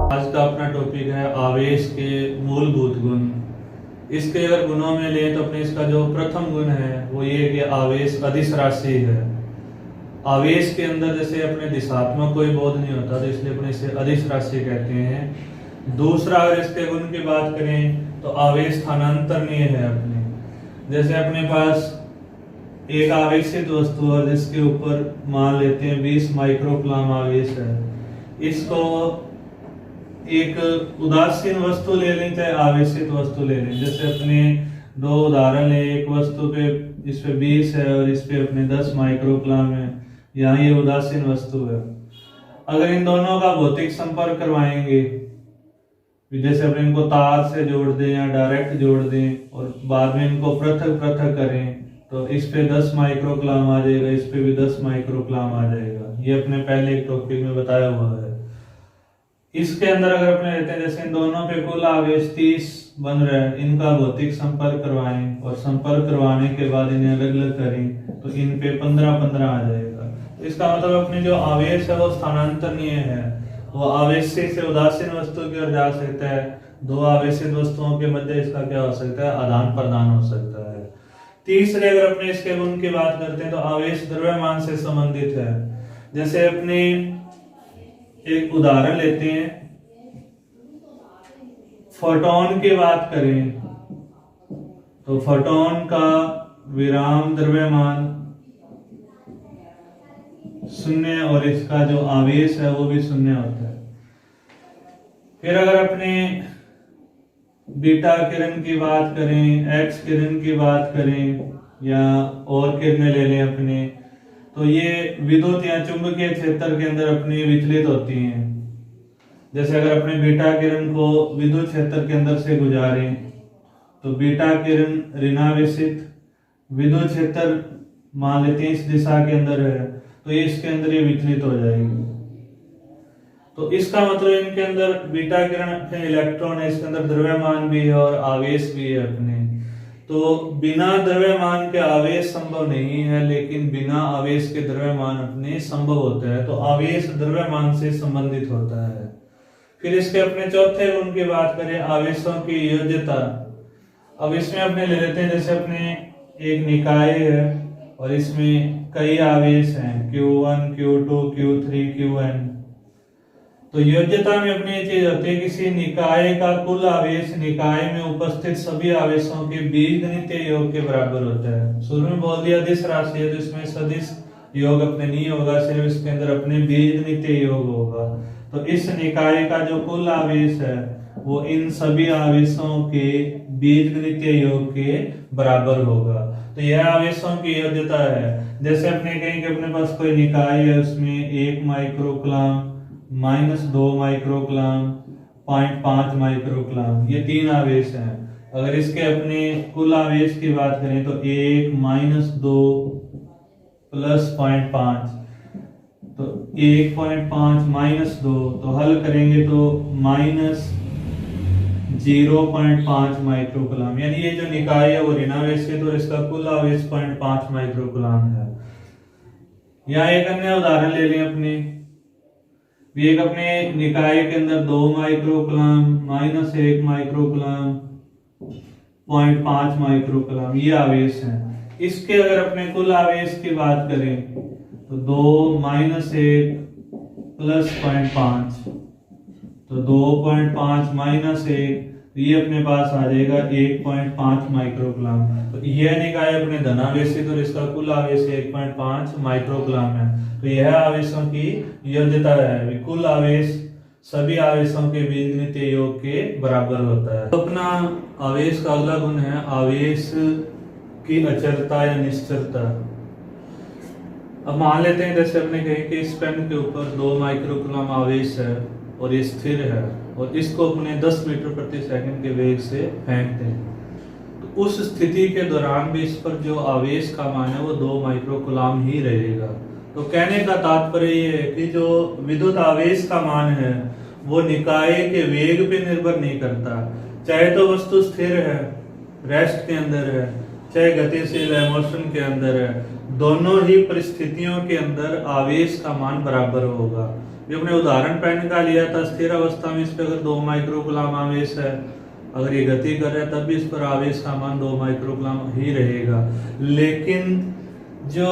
आज का अपना टॉपिक है आवेश के मूलभूत गुण। इसके अगर गुणों में लें तो अपने इसका जो प्रथम गुण है वो ये कि आवेश अदिश राशि है। आवेश के अंदर जैसे अपने दिशात्मक कोई बोध नहीं होता, तो इसलिए अपने इसे अदिश राशि कहते हैं। दूसरा, अगर इसके गुण की बात करें तो आवेश स्थानांतरणीय है। अपने जैसे अपने पास एक आवेशित वस्तु है जिसके ऊपर मान लेते हैं 20 माइक्रोकूलम आवेश है। इसको एक उदासीन वस्तु ले लें चाहे आवेशित वस्तु ले लें। जैसे अपने दो उदाहरण है, एक वस्तु पे इस पे 20 है और इस पे अपने 10 माइक्रोकूलम है। यहाँ ये उदासीन वस्तु है। अगर इन दोनों का भौतिक संपर्क करवाएंगे, जैसे अपने इनको तार से जोड़ दें या डायरेक्ट जोड़ दें और बाद में इनको पृथक पृथक करें, तो इस पे 10 माइक्रोकूलम आ जाएगा, इस पे भी 10 माइक्रोकूलम आ जाएगा। ये अपने पहले एक टॉपिक में बताया हुआ है। इसके अंदर अगर अपने लेते हैं, जैसे इन दोनों पे कुल आवेश 30 बन रहा है, इनका भौतिक संपर्क करवाएं और संपर्क करवाने के बाद इन्हें अलग अलग करें तो इन पे 15-15 आ जाएगा। इसका मतलब अपने जो आवेश है वो स्थानांतरणीय है। वो आवेशी से उदासीन वस्तु की ओर जा सकता है। दो आवेशित वस्तुओं के मध्य इसका क्या हो सकता है, आदान प्रदान हो सकता है। तीसरे, अगर अपने इसके गुण की बात करते हैं तो आवेश द्रव्यमान से संबंधित है। जैसे अपने एक उदाहरण लेते हैं, फोटोन की बात करें तो फोटोन का विराम द्रव्यमान 0 और इसका जो आवेश है वो भी 0 होता है। फिर अगर अपने बीटा किरण की बात करें, एक्स किरण की बात करें या और किरणें ले लें अपने, तो ये विद्युत या चुंबकीय क्षेत्र के अंदर अपनी विचलित होती हैं। जैसे अगर अपने बीटा किरण को विद्युत क्षेत्र के अंदर से गुजारें तो बीटा किरण ऋणावेशित विद्युत क्षेत्र मान लेते हैं इस दिशा के अंदर है, तो ये इसके अंदर ये विचलित हो जाएगी। तो इसका मतलब इनके अंदर बीटा किरण अपने इलेक्ट्रॉन है, इसके अंदर द्रव्यमान भी है और आवेश भी है अपने। तो बिना द्रव्यमान के आवेश संभव नहीं है, लेकिन बिना आवेश के द्रव्यमान अपने संभव होता है। तो आवेश द्रव्यमान से संबंधित होता है। फिर इसके अपने चौथे गुण की बात करें, आवेशों की योज्यता। अब इसमें अपने ले लेते हैं, जैसे अपने एक निकाय है और इसमें कई आवेश हैं, Q1, Q2, Q3, Qn। तो योज्यता में अपनी ये चीज होती है, किसी निकाय का कुल आवेश निकाय में उपस्थित सभी आवेशों के बीजगणितीय योग के बराबर होता है। शुरू में बोल दिया अदिश राशि है, जिसमें सदिश योग अपने नहीं होगा, सिर्फ इसके अंदर अपने बीजगणितीय योग होगा। तो इस निकाय का जो कुल आवेश है वो इन सभी आवेशों के बीजगणितीय योग के बराबर होगा। तो यह आवेशों की योज्यता है। जैसे अपने कहें कि अपने पास कोई निकाय है, उसमें 1 माइक्रोकूलम, -2 माइक्रोकूलम, 0.5 माइक्रोकूलम, ये 3 आवेश हैं। अगर इसके अपने कुल आवेश की बात करें तो 1 -2 प्लस 0.5, तो 1.5 -2, तो हल करेंगे तो -0.5 माइक्रोकूलम। यानी ये जो निकाय है वो ऋणावेशित और इसका कुल आवेश 0.5 माइक्रोकूलम है। यहाँ एक अन्य उदाहरण ले लें अपने, एक अपने निकाय के अंदर 2 माइक्रोकूलम, -1 माइक्रोकूलम, 0.5 माइक्रोकूलम, ये आवेश हैं। इसके अगर अपने कुल आवेश की बात करें तो 2 -1 प्लस 0.5, तो 2.5 -1, तो ये अपने पास आ जाएगा 1.5 माइक्रोकूलम। तो यह निकाय अपने धनावेशित और इसका कुल आवेश 1.5 माइक्रोकूलम है। तो यह आवेशों की योज्यता है। कुल आवेश सभी आवेशों के बीजगणितीय योग के बराबर होता है। तो अपना आवेश का अगला गुण है आवेश की अचरता या निश्चलता। अब मान लेते हैं, जैसे हमने कहे कि इस पेन के ऊपर 2 माइक्रोकूलम आवेश है और ये स्थिर है और इसको अपने 10 मीटर प्रति सेकंड के वेग से फेंकते हैं, तो उस स्थिति के दौरान भी इस पर जो आवेश का मान है वो 2 माइक्रोकूलम ही रहेगा। तो कहने का तात्पर्य ये है कि जो विद्युत आवेश का मान है वो निकाय के वेग पे निर्भर नहीं करता। चाहे तो वस्तु स्थिर है, रेस्ट के अंदर है, चाहे गतिशील है, मोशन के अंदर है, दोनों ही परिस्थितियों के अंदर आवेश का मान बराबर होगा। जो अपने उदाहरण पेन का लिया था, स्थिर अवस्था में इस पे अगर 2 माइक्रोकूलम आवेश है, अगर ये गति कर रहा है तब भी इस पर आवेश का मान 2 माइक्रोकूलम ही रहेगा। लेकिन जो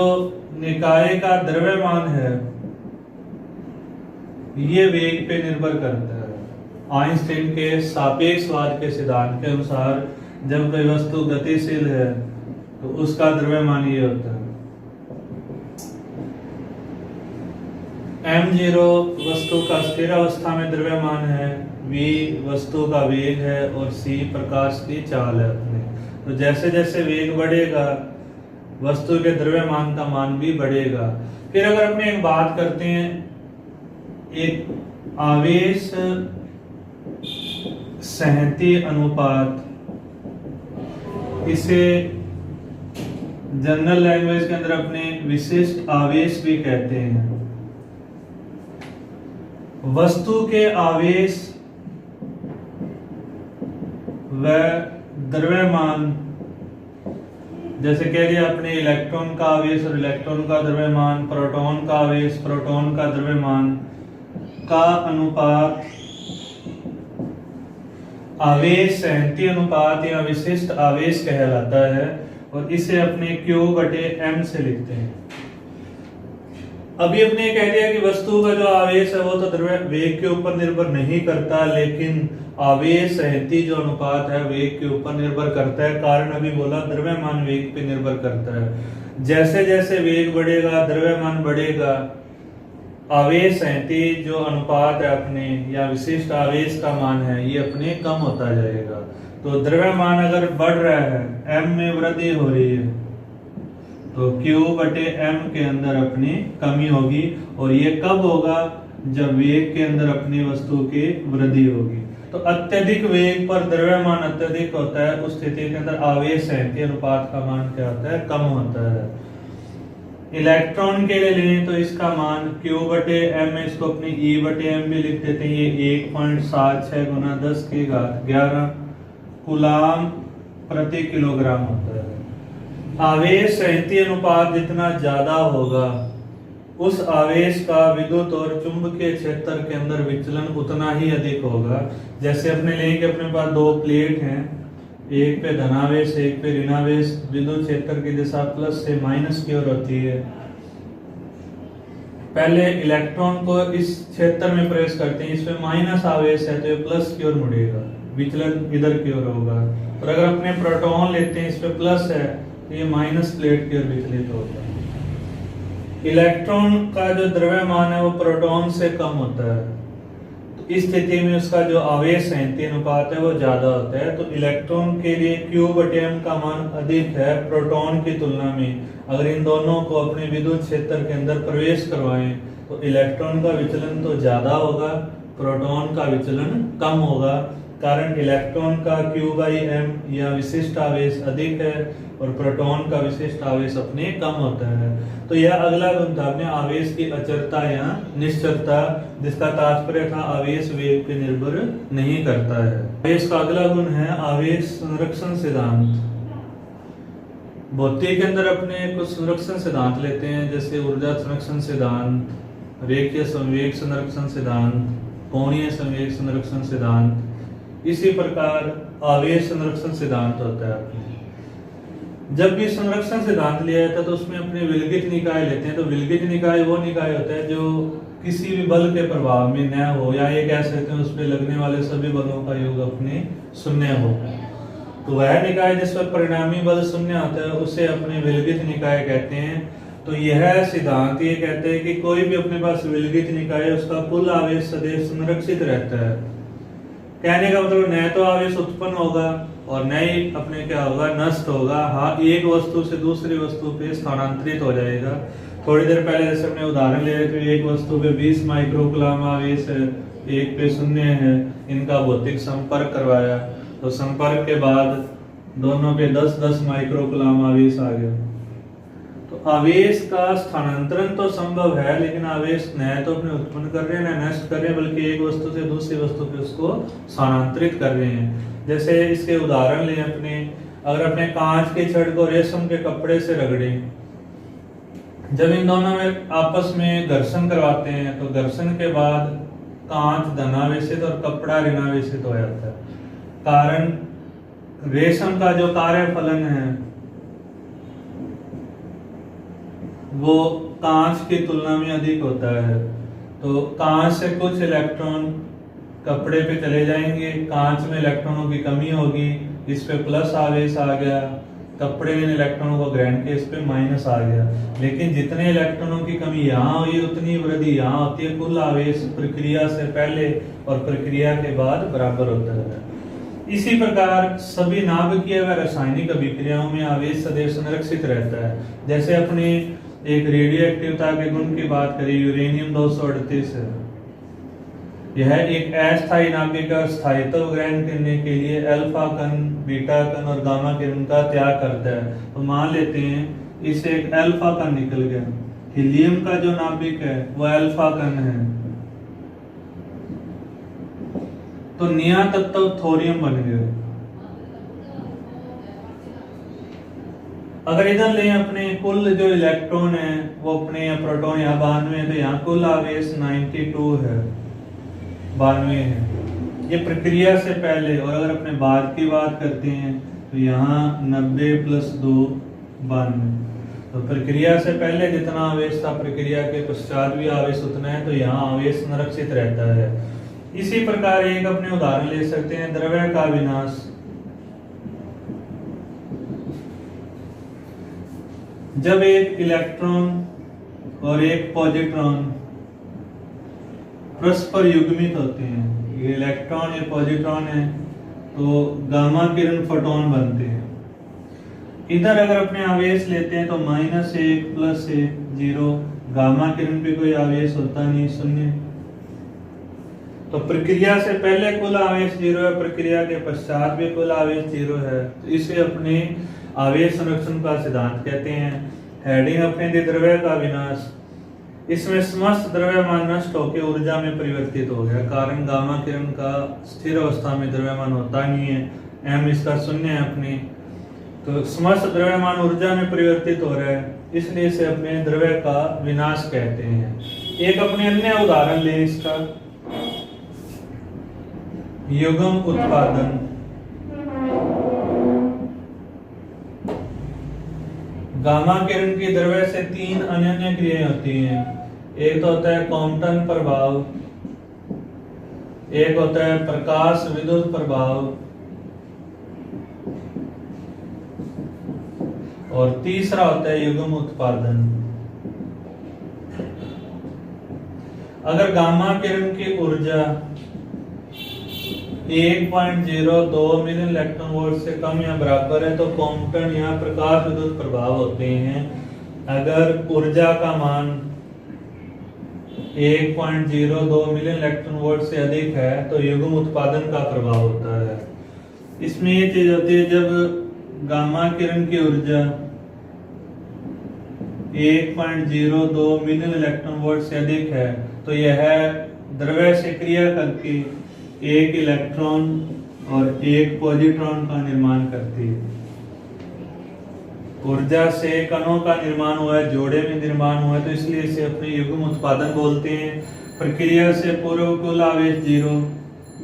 निकाय का द्रव्यमान है ये वेग पे निर्भर करता है। आइंस्टाइन के सापेक्षवाद के सिद्धांत के अनुसार जब कोई वस्तु गतिशील है तो उसका द्रव्यमान ये होता है। m0 वस्तु का स्थिर अवस्था में द्रव्यमान है, v वस्तु का वेग है और c प्रकाश की चाल है अपने। तो जैसे जैसे वेग बढ़ेगा वस्तु के द्रव्यमान का मान भी बढ़ेगा। फिर अगर अपने एक बात करते हैं, एक आवेश सहती अनुपात, इसे जनरल लैंग्वेज के अंदर अपने विशिष्ट आवेश भी कहते हैं। वस्तु के आवेश व द्रव्यमान, जैसे कह दिया अपने इलेक्ट्रॉन का आवेश और इलेक्ट्रॉन का द्रव्यमान, प्रोटॉन का आवेश, प्रोटॉन का द्रव्यमान का अनुपात आवेश सहती अनुपात या विशिष्ट आवेश कहलाता है और इसे अपने Q/m से लिखते हैं। अभी अपने कह दिया कि वस्तु का जो आवेश है वो तो द्रव्य वेग के ऊपर निर्भर नहीं करता, लेकिन आवेश सहती जो अनुपात है वेग के ऊपर निर्भर करता है। कारण अभी बोला द्रव्यमान वेग पे निर्भर करता है। जैसे जैसे वेग बढ़ेगा द्रव्यमान बढ़ेगा, आवेश सहती जो अनुपात है अपने या विशिष्ट आवेश का मान है ये अपने कम होता जाएगा। तो द्रव्यमान अगर बढ़ रहा है, m में वृद्धि हो रही है, तो Q/m के अंदर अपनी कमी होगी। और ये कब होगा? जब वेग के अंदर अपनी वस्तु की वृद्धि होगी। तो अत्यधिक वेग पर द्रव्यमान अत्यधिक होता है, उस स्थिति के अंदर आवेश सहती अनुपात का मान क्या होता है? कम होता है। इलेक्ट्रॉन के लिए लें तो इसका मान Q/m, इसको अपनी E/m भी लिख देते हैं। ये 1.76 × 10⁻11 कूलाम प्रति किलोग्राम होता है। आवेश सहती अनुपात जितना ज्यादा होगा उस आवेश का विद्युत और चुंबकीय क्षेत्र के अंदर विचलन उतना ही अधिक होगा। जैसे अपने लेंगे, अपने पास 2 प्लेट हैं, एक पे धनावेश एक पे ऋणावेश, विद्युत क्षेत्र की दिशा प्लस से माइनस की ओर होती है। पहले इलेक्ट्रॉन को इस क्षेत्र में प्रवेश करते हैं, इसमें माइनस आवेश है तो ये प्लस की ओर मुड़ेगा, विचलन इधर की ओर होगा। और अगर अपने प्रोटॉन लेते हैं, इस पे प्लस है तो ये माइनस प्लेट की ओर विचलित होगा। इलेक्ट्रॉन का जो द्रव्यमान है वो प्रोटॉन से कम होता है, तो इस स्थिति में उसका जो आवेश सहती अनुपात है वो ज्यादा होता है। तो इलेक्ट्रॉन के लिए Q/m का मान अधिक है प्रोटॉन की तुलना में। अगर इन दोनों को अपने विद्युत क्षेत्र के अंदर प्रवेश करवाएं तो इलेक्ट्रॉन का विचलन तो ज्यादा होगा, प्रोटॉन का विचलन कम होगा। कारण इलेक्ट्रॉन का Q/m या विशिष्ट आवेश अधिक है और प्रोटॉन का विशिष्ट आवेश अपने कम होता है। तो यह अगला गुण था अपने आवेश की अचरता या निश्चरता, जिसका तात्पर्य था आवेश वेग पे निर्भर नहीं करता है। आवेश का अगला गुण है आवेश संरक्षण सिद्धांत। भौतिक के अंदर अपने कुछ संरक्षण सिद्धांत लेते हैं, जैसे ऊर्जा संरक्षण सिद्धांत, रेखीय संवेग संरक्षण सिद्धांत, कोणीय संवेग संरक्षण सिद्धांत। इसी प्रकार आवेश संरक्षण सिद्धांत होता है अपने। जब भी संरक्षण सिद्धांत लिया जाता है तो उसमें अपने विलगित निकाय लेते हैं। तो विलगित निकाय वो निकाय होता है जो किसी भी बल के प्रभाव में न हो, या ये कह सकते हैं उस पर लगने वाले सभी बलों का योग अपने शून्य हो। तो वह निकाय जिस पर परिणामी बल शून्य होता है उसे अपने विलगित निकाय कहते हैं। तो यह सिद्धांत ये कहते हैं कि कोई भी अपने पास विलगित निकाय है उसका कुल आवेश सदैव संरक्षित रहता है। कहने का मतलब न तो आवेश उत्पन्न होगा और न ही अपने क्या होगा, नष्ट होगा। हाँ, एक वस्तु से दूसरी वस्तु पे स्थानांतरित हो जाएगा। थोड़ी देर पहले जैसे हमने उदाहरण ले रहे थे, एक वस्तु पे 20 माइक्रोकूलम आवेश है, एक पे 0 है, इनका भौतिक संपर्क करवाया तो संपर्क के बाद दोनों पे 10-10 माइक्रोकूलम आवेश आ गया। तो आवेश का स्थानांतरण तो संभव है, लेकिन आवेश न तो अपने उत्पन्न कर रहे हैं न नष्ट कर रहे हैं, बल्कि एक वस्तु से दूसरी वस्तु पे उसको स्थानांतरित कर रहे हैं। जैसे इसके उदाहरण लें अपने, अगर अपने कांच के छड़ को रेशम के कपड़े से रगड़ें जब इन दोनों में आपस में घर्षण करवाते हैं तो घर्षण के बाद कांच धनावेशित और कपड़ा ऋणावेशित हो जाता है। कारण रेशम का जो कार्यफलन है वो कांच की तुलना में अधिक होता है। तो कांच से कुछ इलेक्ट्रॉन कपड़े पे चले जाएंगे, कांच में इलेक्ट्रॉनों की कमी होगी, इस पे प्लस आवेश आ गया, कपड़े में इलेक्ट्रॉनों को ग्रहण किया, इस पे माइनस आ गया। लेकिन जितने इलेक्ट्रॉनों की कमी यहाँ हुई उतनी वृद्धि यहाँ होती है। कुल आवेश प्रक्रिया से पहले और प्रक्रिया के बाद बराबर होता है। इसी प्रकार सभी नाभिकीय व रासायनिक अभिक्रियाओं में आवेश सदैव संरक्षित रहता है। जैसे अपने एक रेडियो एक्टिवता के गुण की बात करें, यूरेनियम 238 है। यह एक अस्थायी नाभिक का स्थायित्व ग्रहण करने के लिए अल्फा कण, बीटा कण और गामा कण का त्याग करता है। तो मान लेते हैं इसे एक अल्फा कण निकल गया। हीलियम का जो नाभिक है वह अल्फा कण है, तो नया तत्व थोरियम बन गया। अगर इधर ले अपने कुल जो इलेक्ट्रॉन है वो अपने प्रोटॉन यहाँ 92 है, तो यहाँ कुल आवेश 92 है, 92 है। ये प्रक्रिया से पहले। और अगर अपने बाद की बात करते हैं तो यहाँ 90 + 2 92। तो प्रक्रिया से पहले जितना आवेश था प्रक्रिया के पश्चात भी आवेश उतना है, तो यहाँ आवेश संरक्षित रहता है। इसी प्रकार एक अपने उदाहरण ले सकते हैं, द्रव्य का विनाश। जब एक इलेक्ट्रॉन और एक पॉजिट्रॉन परस्पर युग्मित होते हैं, ये इलेक्ट्रॉन ये पॉजिट्रॉन है, तो गामा किरण फोटोन बनते हैं। इधर अगर अपने आवेश लेते हैं तो -1 + 1 0, गामा किरण पे कोई आवेश होता नहीं, 0। तो प्रक्रिया से पहले कुल आवेश 0 है, प्रक्रिया के पश्चात भी कुल आवेश 0 है। तो इसे अपने आवेश संरक्षण का सिद्धांत कहते हैं। हेडिंग अपने दी द्रव्य का विनाश। इसमें समस्त द्रव्यमान नष्ट होकर ऊर्जा में परिवर्तित हो गया। कारण गामा किरण का स्थिर अवस्था में द्रव्यमान होता नहीं है, m इसका 0 है अपने, तो समस्त द्रव्यमान ऊर्जा में परिवर्तित हो रहा है, इसलिए इसे अपने द्रव्य का विनाश कहते हैं। एक अपने अन्य उदाहरण ले इसका, युग्म उत्पादन। गामा किरण की द्रव्य से 3 अन्य क्रियाएं होती हैं। एक तो होता है कॉम्पटन प्रभाव, एक होता है प्रकाश विद्युत प्रभाव, और तीसरा होता है युग्म उत्पादन। अगर गामा किरण की ऊर्जा 1.02 मिलियन इलेक्ट्रॉन वोल्ट से कम या बराबर है तो कॉम्पटन या प्रकाश विद्युत प्रभाव होते हैं। अगर ऊर्जा का मान 1.02 मिलियन इलेक्ट्रॉन वोल्ट से अधिक है तो युग्म उत्पादन का प्रभाव होता है। इसमें ये चीज होती है, जब गामा किरण की ऊर्जा 1.02 मिलियन इलेक्ट्रॉन वोल्ट से अधिक है तो यह द्रव्य से क्रिया करके एक इलेक्ट्रॉन और एक पॉजिट्रॉन का निर्माण करती है। ऊर्जा से कणों का निर्माण हुआ है, जोड़े में निर्माण हुआ है, तो इसलिए इसे अपने युग्म उत्पादन बोलते हैं। प्रक्रिया से पूर्व कुल आवेश 0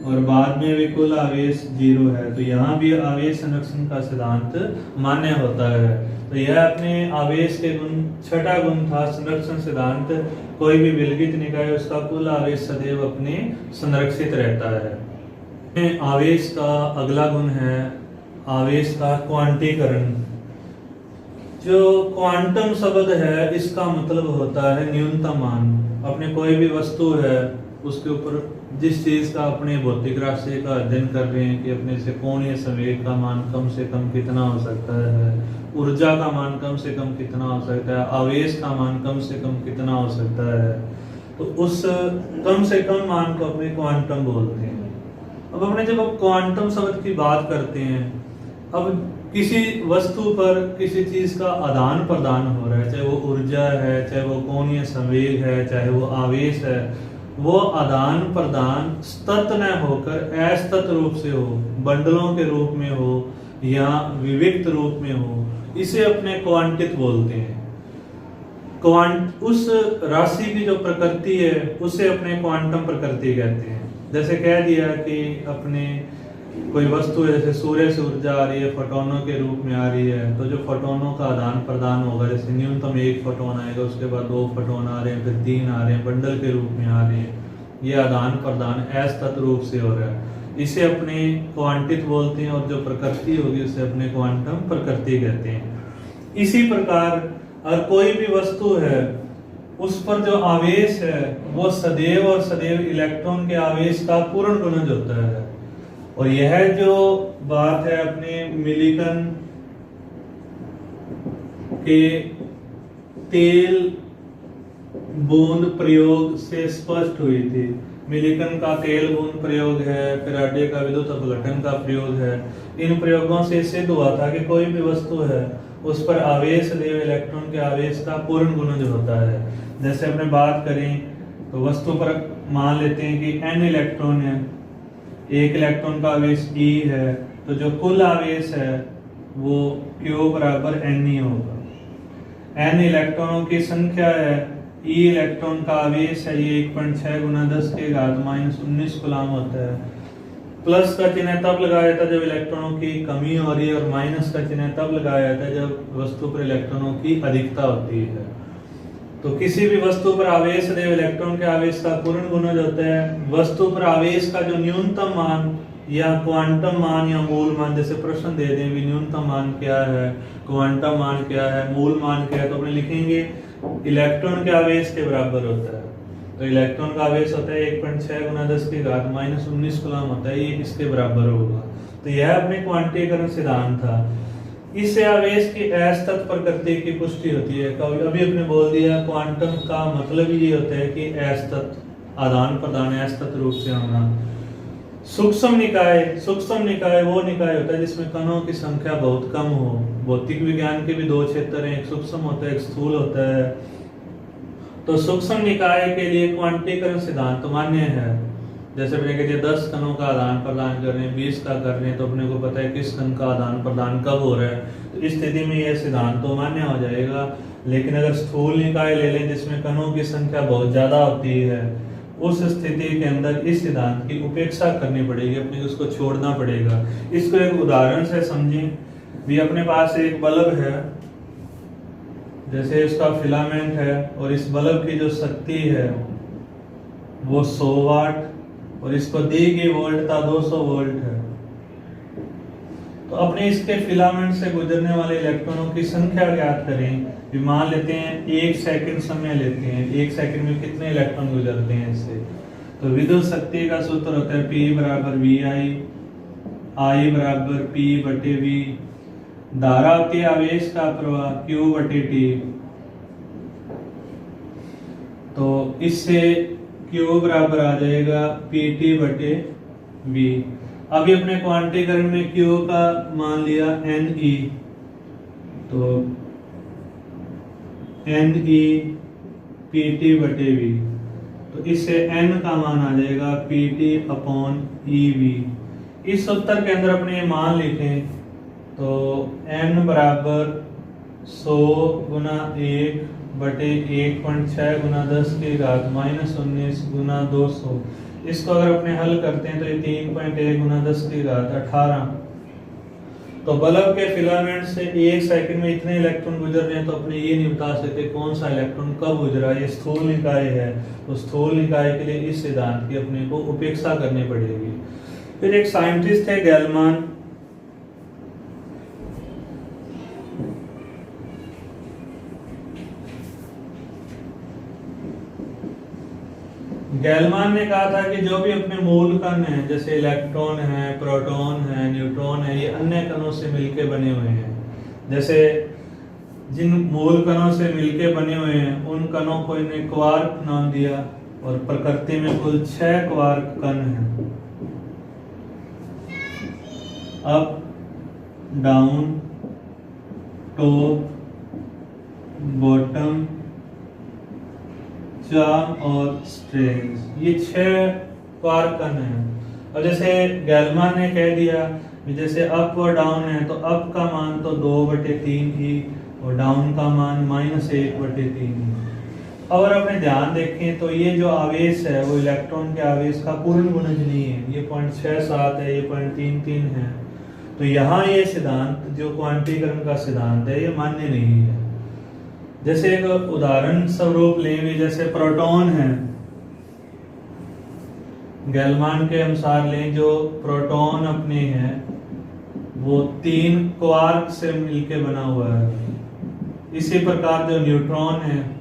और बाद में भी कुल आवेश 0 है, तो यहाँ भी आवेश संरक्षण का सिद्धांत मान्य होता है। तो यह अपने आवेश के गुण, छठा गुण था संरक्षण सिद्धांत। कोई भी विलगित निकाय उसका कुल आवेश सदैव अपने संरक्षित रहता है। आवेश का अगला गुण है आवेश का क्वांटीकरण। जो क्वांटम शब्द है इसका मतलब होता है न्यूनतम मान। अपने कोई भी वस्तु है उसके ऊपर जिस चीज का अपने भौतिक राशि का अध्ययन कर रहे हैं कि अपने से कोणीय संवेग का मान कम से कम कितना हो सकता है, ऊर्जा का मान कम से कम कितना हो सकता है, आवेश का मान कम से कम कितना हो सकता है, तो उस कम से कम मान को अपने क्वांटम बोलते हैं। अब अपने जब क्वांटम शब्द की बात करते हैं, अब किसी वस्तु पर किसी चीज का आदान प्रदान हो रहा है, चाहे वो ऊर्जा है, चाहे वो कोणीय संवेग है, चाहे वो आवेश है, वो आदान प्रदान सतत न होकर असतत रूप से हो, बंडलों के रूप में हो या विविक्त रूप में हो, इसे अपने क्वांटित बोलते हैं। उस राशि की जो प्रकृति है उसे अपने क्वांटम प्रकृति कहते हैं। जैसे कह दिया कि अपने कोई वस्तु है, जैसे सूर्य से ऊर्जा आ रही है, फोटोनों के रूप में आ रही है, तो जो फोटोनों का आदान प्रदान होगा, जैसे न्यूनतम 1 फोटोन आएगा, उसके बाद 2 फोटोन आ रहे हैं, फिर 3 आ रहे हैं, बंडल के रूप में आ रहे हैं, ये आदान प्रदान असतत रूप से हो रहा है, इसे अपने क्वांटित बोलते हैं, और जो प्रकृति होगी उसे अपने क्वांटम प्रकृति कहते हैं। इसी प्रकार अगर कोई भी वस्तु है उस पर जो आवेश है वो सदैव और सदैव इलेक्ट्रॉन के आवेश का पूर्ण गुणज होता है। और यह जो बात है अपने मिलिकन के तेल बूंद प्रयोग से स्पष्ट हुई थी। मिलिकन का तेल बूंद प्रयोग है, फैराडे का विद्युत अपघटन का प्रयोग है। इन प्रयोगों से सिद्ध हुआ था कि कोई भी वस्तु है उस पर आवेश सदैव इलेक्ट्रॉन के आवेश का पूर्ण गुणज होता है। जैसे अपने बात करें तो वस्तु पर मान लेते हैं कि n इलेक्ट्रॉन है, एक इलेक्ट्रॉन का आवेश E है, तो जो कुल आवेश है वो Q बराबर n ही होगा। n इलेक्ट्रॉनों की संख्या है, E इलेक्ट्रॉन का आवेश है, ये 1.6 गुना 10 के घात -19 कूलम होता है। प्लस का चिन्ह तब लगाया जाता है जब इलेक्ट्रॉनों की कमी हो रही है, और माइनस का चिन्ह तब लगाया जाता है जब वस्तु पर इलेक्ट्रॉनों की अधिकता होती है। तो किसी भी वस्तु पर आवेश सदैव इलेक्ट्रॉन के आवेश का पूर्ण गुणज होता है। वस्तु पर आवेश का जो न्यूनतम मान या क्वांटम मान या मूल मान, जैसे प्रश्न दे दें भी न्यूनतम मान क्या है, क्वांटम मान क्या है, मूल मान क्या है, तो अपने लिखेंगे इलेक्ट्रॉन के आवेश के बराबर होता है। तो इलेक्ट्रॉन का आवेश होता है 1.6 गुना 10 के घात -19 कूलम होता है, ये इसके बराबर होगा। तो यह अपने क्वांटीकरण सिद्धांत था। इससे आवेश की असतत प्रकृति की पुष्टि होती है। अभी अपने बोल दिया क्वांटम का मतलब ये होता है कि असतत आदान प्रदान असतत रूप से होना। सूक्ष्म निकाय वो निकाय होता है जिसमें कणों की संख्या बहुत कम हो। भौतिक विज्ञान के भी 2 क्षेत्र हैं, एक सूक्ष्म होता है, एक स्थूल होता है। तो सूक्ष्म निकाय के लिए क्वांटीकरण सिद्धांत मान्य है। जैसे अपने कहते हैं 10 कणों का आदान प्रदान कर रहे हैं, 20 का कर रहे हैं, तो अपने को पता है किस कण का आदान प्रदान कब हो रहा है, तो इस स्थिति में यह सिद्धांत तो मान्य हो जाएगा। लेकिन अगर स्थूल निकाय ले लें जिसमें कणों की संख्या बहुत ज्यादा होती है, उस स्थिति के अंदर इस सिद्धांत की उपेक्षा करनी पड़ेगी, अपने उसको छोड़ना पड़ेगा। इसको एक उदाहरण से समझें। भी अपने पास एक बल्ब है, जैसे इसका फिलामेंट है, और इस बल्ब की जो शक्ति है वो 100 वाट, और इसको दी गई वोल्टता 200 वोल्ट है। तो अपने इसके फिलामेंट से गुजरने वाले इलेक्ट्रॉनों की संख्या ज्ञात करें। मान लेते हैं 1 सेकंड समय लेते हैं, 1 सेकंड में कितने इलेक्ट्रॉन गुजरते हैं इससे। तो विद्युत शक्ति का सूत्र होता है P बराबर VI, I बराबर P बटे V। धारा होती है आवेश का प्रवाह Q बटे T। तो इससे Q बराबर आ जाएगा PT बटे V। अभी अपने क्वांटीकरण में Q का मान लिया Ne, तो Ne PT बटे V। तो इससे N का मान आ जाएगा PT अपॉन EV। इस उत्तर के अंदर अपने ये मान लिखें तो N बराबर 100 गुना 1 बटे 1.6 गुना 10 के घात -19 गुना 200। इसको अगर अपने हल करते हैं तो ये 3.1 गुना 10 के घात 18। तो बल्ब के फिलामेंट से 1 सेकंड में इतने इलेक्ट्रॉन गुजर रहे हैं, तो अपने ये नहीं बता सकते कौन सा इलेक्ट्रॉन कब गुजरा। ये स्थूल निकाय है, तो स्थूल निकाय के लिए इस सिद्धांत की अपने को उपेक्षा करनी पड़ेगी। फिर एक साइंटिस्ट है गैलमान। गैलमान ने कहा था कि जो भी अपने मूल कण हैं, जैसे इलेक्ट्रॉन है, प्रोटॉन है, न्यूट्रॉन है, ये अन्य कणों से मिलके बने हुए हैं। जैसे जिन मूल कणों से मिलके बने हुए हैं उन कणों को इन्हें क्वार्क नाम दिया, और प्रकृति में कुल 6 क्वार्क कण हैं। Up, down, top, bottom, charm और स्ट्रेंज, ये 6 क्वार्क कण हैं। और जैसे गैलमान ने कह दिया जैसे अप और डाउन है, तो अप का मान तो 2/3 ही, और डाउन का मान -1/3। अगर अपने ध्यान देखें तो ये जो आवेश है वो इलेक्ट्रॉन के आवेश का पूर्ण गुणज नहीं है, ये 0.67 है, ये 0.33 है। तो यहाँ ये सिद्धांत जो क्वांटीकरण का सिद्धांत है ये मान्य नहीं है। जैसे एक उदाहरण स्वरूप लेंगे, जैसे प्रोटॉन है, गैलमान के अनुसार लें, जो प्रोटॉन अपने हैं वो 3 क्वार्क से मिलके बना हुआ है। इसी प्रकार जो न्यूट्रॉन है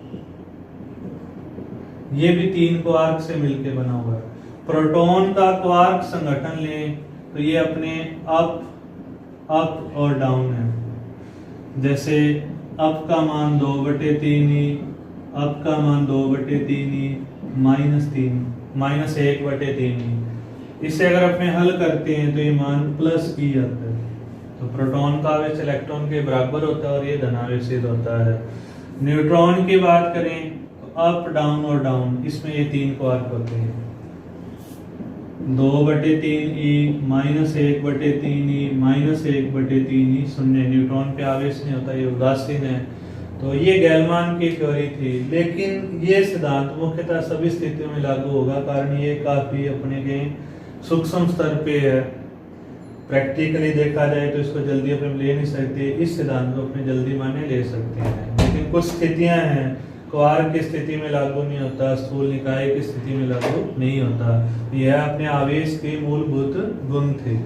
ये भी 3 क्वार्क से मिलके बना हुआ है। प्रोटॉन का क्वार्क संगठन लें तो ये अपने अप और डाउन है। जैसे अप का मान 2/3 अप का मान 2/3 -1/3। इसे अगर अपने हल करते हैं तो ये मान +p आता है। तो प्रोटॉन का आवेश इलेक्ट्रॉन के बराबर होता है और ये धनावेशित होता है। न्यूट्रॉन की बात करें तो अप डाउन और डाउन, इसमें ये 3 क्वार्क होते हैं। 2/3e -1/3e -1/3e शून्य, न्यूट्रॉन पे आवेश नहीं होता, ये उदासीन है। तो ये गैलमान की थ्योरी थी, लेकिन ये सिद्धांत मुख्यतः सभी स्थितियों में लागू होगा, कारण ये काफी अपने के सूक्ष्म स्तर पे है। प्रैक्टिकली देखा जाए तो इसको जल्दी अपने ले नहीं सकते, इस सिद्धांत को अपने जल्दी माने ले सकते हैं। लेकिन कुछ स्थितियां हैं, क्वार्क की स्थिति में लागू नहीं होता, स्थूल निकाय की स्थिति में लागू नहीं होता। यह अपने आवेश के मूलभूत गुण थे।